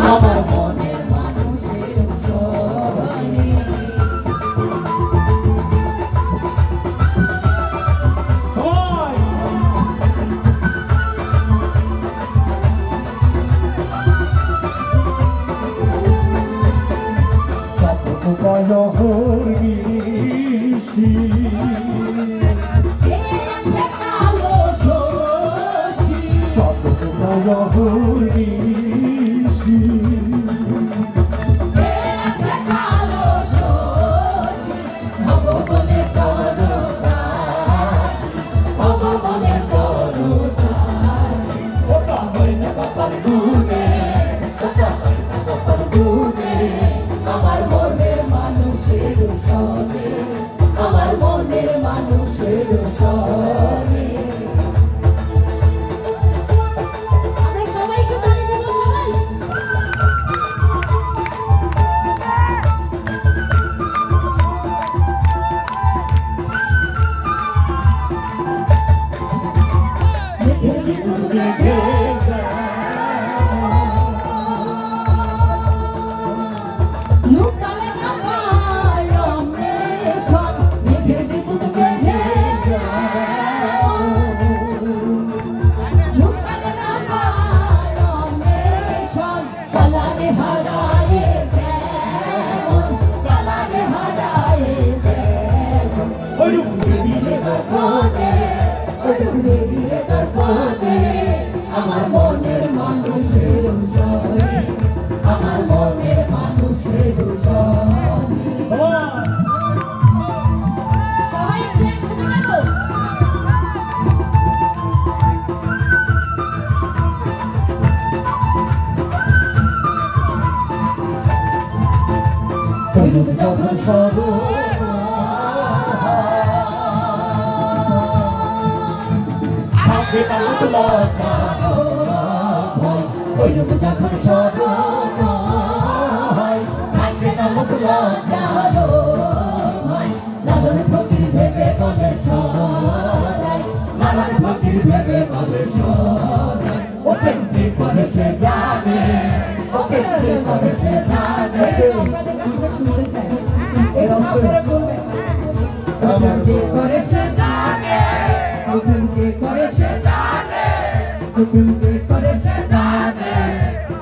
আমার মনের মানুষের সনে আমার মনের মানুষের সনে আমার মনের মানুষের সনে আমরা সবাইকে তালি দেব সবাই আমার মনের মানুষের সনে আমার মনের মানুষের সনে সবাই একসাথে গাবো যখন সরু যখন সরু থাকবে না লোক লজ্জারো লালন ফকির ভেবে বলে সরাই লালন ফকির ভেবে বলে সরাই ওপেন যে করে সে জানে ওপেন যে করে সে জানে শুনতে চাই আপনারা বলবেন ওপেন যে করে সে জানে ওপেন যে করে সে জানে ওপেন যে করে সে জানে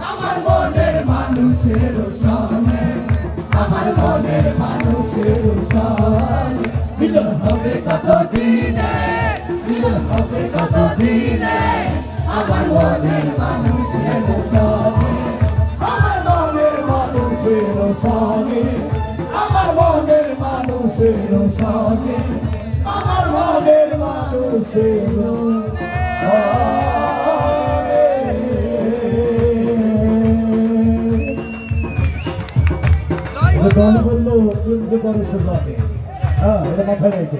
আমার মনের মানুষের সনে আমার মনের মানুষের সনে মিলন হবে কত দিনে মিলন হবে কত দিনে আমার মনের মানুষের সনে আমার মনের মানুষের সনে আমার মনের মানুষের সনে আমার মনের মানুষের দল বললো কুঞ্জ করে সে হ্যাঁ এটা মাথায় রেখে